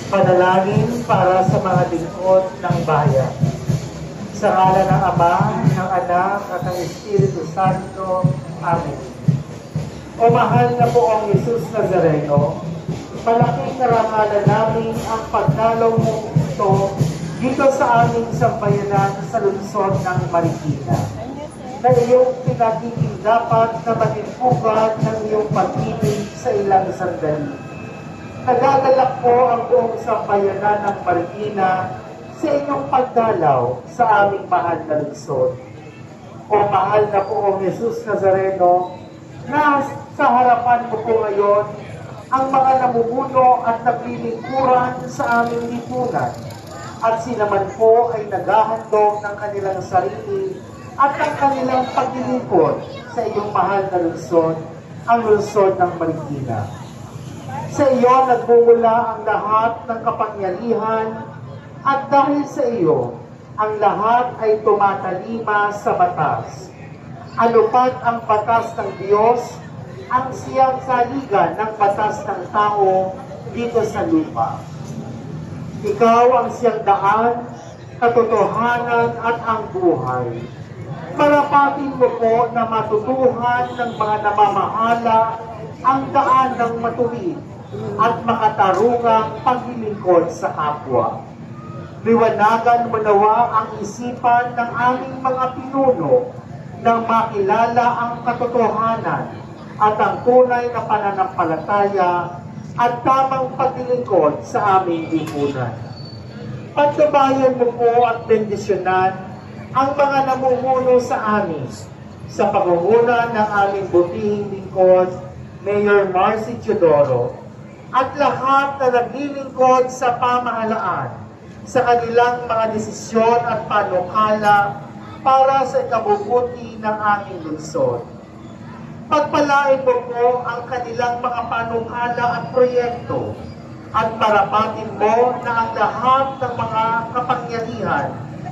Panalangin para sa mga lingkod ng bayan. Sa ngalan ng Ama, ng Anak, at ng Espiritu Santo. Amen. O mahal na poong Jesus Nazareno, malaking karangalan namin ang pagdalaw mo ito dito sa aming sambayanan sa lungsod ng Marikina, na iyong pinagiging dapat na matimpugan ng iyong pag-ibig sa ilang sandali. Nagagalak po ang buong sambayanan ng Marikina sa inyong pagdalaw sa aming mahal na lungsod. O mahal na poong Jesus Nazareno, na sa harapan mo po ngayon ang mga namumuno at naglilingkuran sa aming lipunan, at sila man po ay naghahandog ng kanilang sarili at ang kanilang paglilingkod sa iyong mahal na lungsod, ang lungsod ng Marikina. Sa iyo nagmumula ang lahat ng kapangyarihan, at dahil sa iyo, ang lahat ay tumatalima sa batas. Ano pat ang batas ng Diyos, ang siyang saligan ng batas ng tao dito sa lupa. Ikaw ang siyang daan, katotohanan at ang buhay. Marapatin mo po na matutuhan ng mga namamahala ang daan ng matuwid at makatarungang paglilingkod sa kapwa. Liwanagan mo nawa ang isipan ng aming mga pinuno nang makilala ang katotohanan at ang tunay na pananampalataya at tamang paglilingkod sa aming lipunan. Patnubayan mo po at bendisyonan ang mga namumuno sa amin sa pangunguna ng aming butihing lingkod, Mayor Marcy Teodoro, at lahat na naglilingkod sa pamahalaan sa kanilang mga desisyon at panukala para sa ikabubuti ng aming lungsod. Pagpalain mo po ang kanilang mga panukala at proyekto, at parapatin mo na ang lahat ng mga kapangyarihan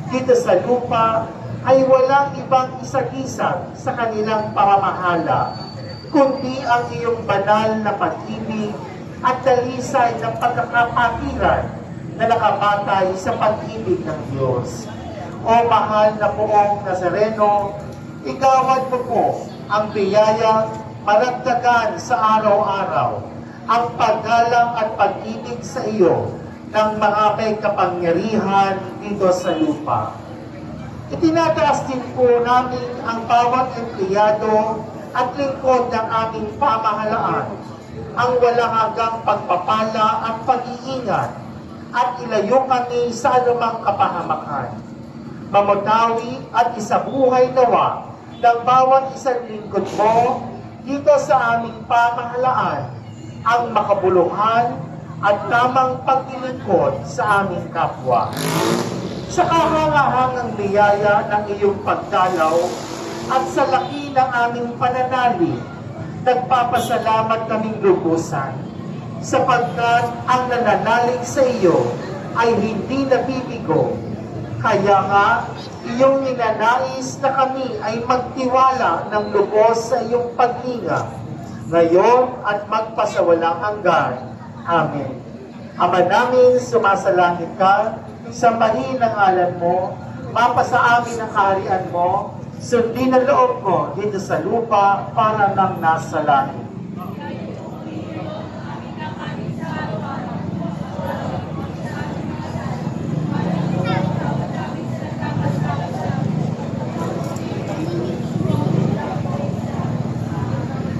dito sa lupa ay walang ibang isagisag sa kanilang pamamahala, kundi ang iyong banal na pag-ibig at dalisay ng pagkakapakiran na nakabatay sa pag-ibig ng Diyos. O mahal na poong Nazareno, igawad mo po ang biyayang maragdagan sa araw-araw ang paggalang at pag-ibig sa iyo ng mga may kapangyarihan dito sa lupa. Itinataas din po namin ang bawat empleyado at lingkod ng aming pamahalaan, ang walang hanggang pagpapala at pag-iingat, at ilayo kami sa anumang kapahamakan. Mamutawi at isabuhay nawa ng bawat isang lingkod mo dito sa aming pamahalaan ang makabuluhan at tamang paglilingkod sa aming kapwa. Sa kahangahangang biyaya ng iyong pagdalaw at sa laki ng aming pananalig, nagpapasalamat kaming lubusan, sapagkat ang nananalig sa iyo ay hindi nabibigo. Kaya nga, iyong ninanais na kami ay magtiwala ng lubos sa iyong paghinga, ngayon at magpasawalang hanggan. Amen. Ama namin, sumasalangit ka, sambahin ang ngalan mo, mapasa amin ang kaharian mo, sundin ang loob mo dito sa lupa para nang nasa langit.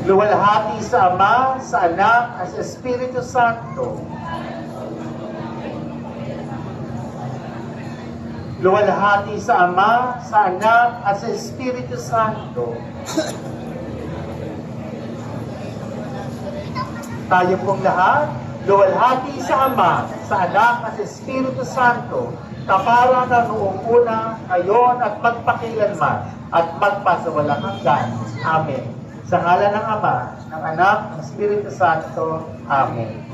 Luwalhati sa Ama, sa Anak, at sa Espiritu Santo. Luwalhati sa Ama, sa Anak, at sa Espiritu Santo. Tayo pong lahat, luwalhati sa Ama, sa Anak, at sa Espiritu Santo, kapara na noong una, ngayon, at magpakilanman, at magpasawalang hanggan. Amen. Sa ngalan ng Ama, ng Anak, ng Espiritu Santo. Amen.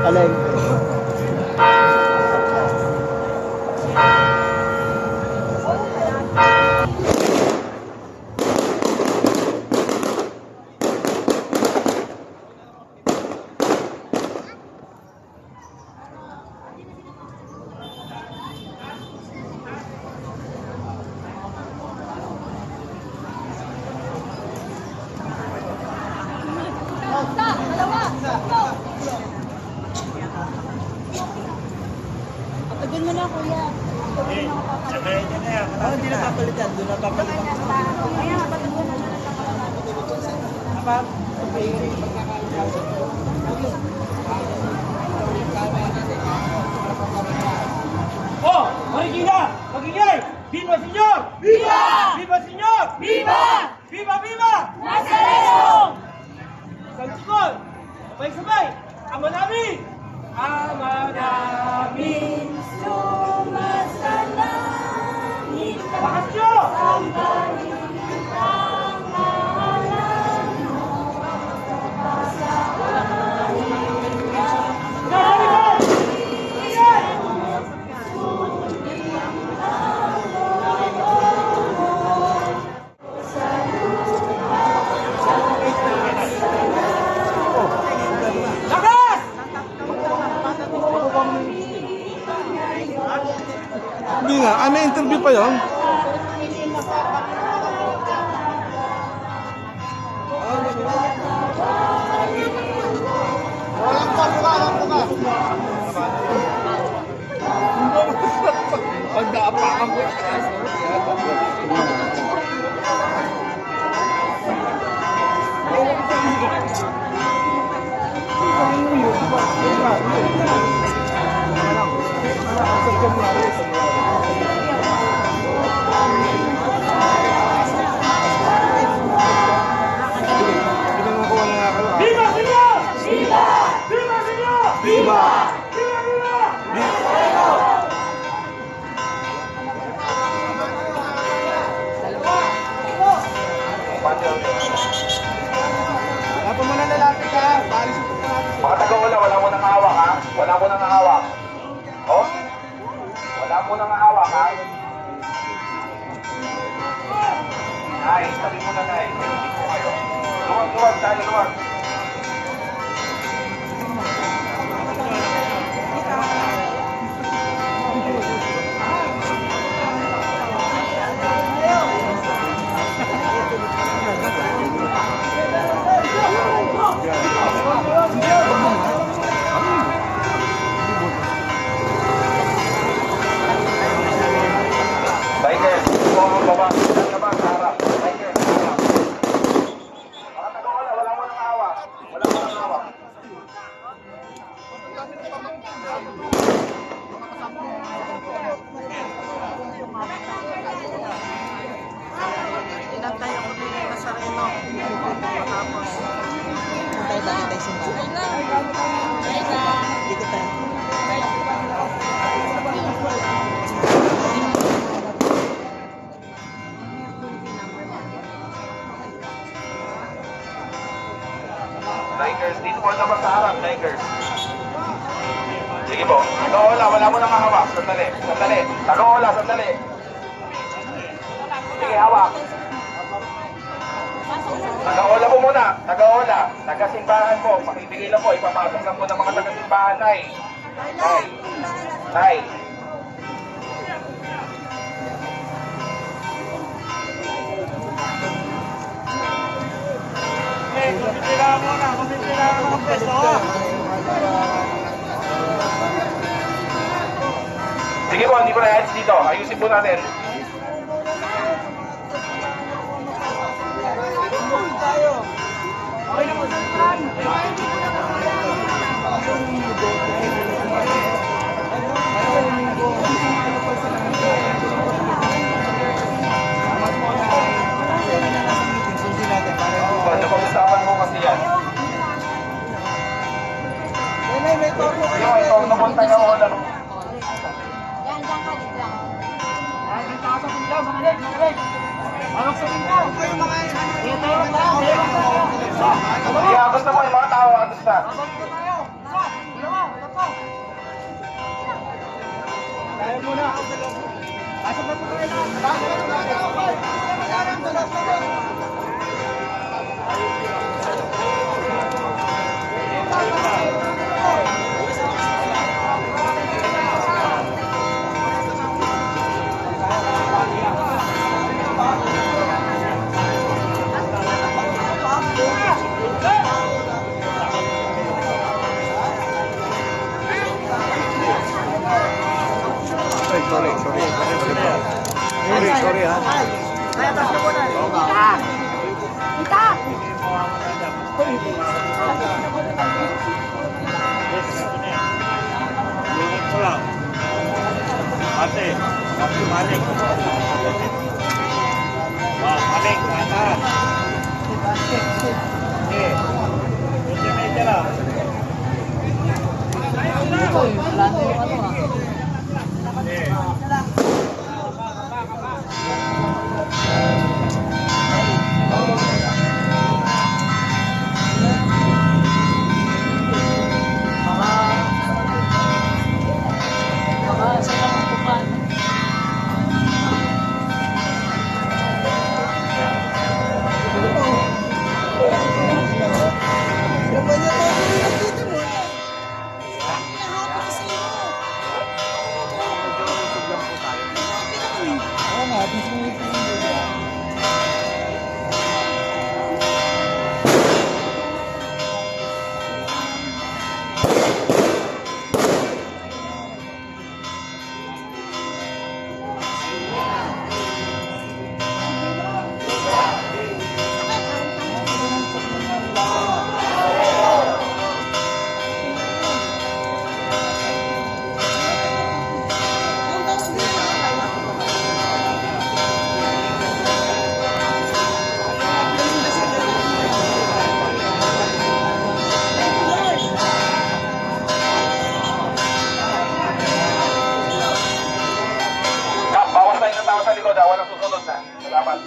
Alay. Pagin mo na, kuya. Hindi na papalitan. Doon na papalitan. Kaya, pagin mo na. Oh, Marikina! Magingay! Viva Señor! Viva! Viva Señor! Viva! Viva, viva! Nazareno! Isang tukol! Sabay-sabay! Ama namin! Ama namin! Sumasalangit ka, Bakas nyo! sambahin ang ngalan mo. Pasalamatan ka, Nasa likod! Ingay! Lakas! Hindi nga. May interview pa yun. Pag naapakan ko Dito tayo. Tigers, dito po naman sa harap, Tigers. Sige po. Tagaola, wala mo nang hawak. Sandali, sandali. Tagaola, sandali. Sige, hawak. Tagaola po muna. Tagaola. Tagasimbahan po. Pakibigay lang po. Ipapasok lang po ng mga tagasimbahan, Nay. Nay. Nay. Kumitira muna, kumitira ng peso. Sige po, hindi ko na-edge dito. Ayusin po natin. Okay na po, sir. Napag-usapan mo kasi yan. Yung ito, napunta niya ako lang. Yan, dyan ka, dito lang. Ay, nagkakasa po dyan, mga leg, mga leg. Harap sa tingkaw. Dito lang tayo, dito lang tayo. Sige, agos na po yung mga tao, agos na. Abang ko tayo. Isa, dalawa, tatlo. Tayo muna. Pasok na po tayo lahat. Pasok na po tayo. Sorry ha. Kita! Ingat ko lang. Ate, balik. Balik, atas. Okay. Medyo lang. Bawas tayo ng tao sa likod, walang susunod na. Salamat.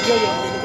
Yo, yo.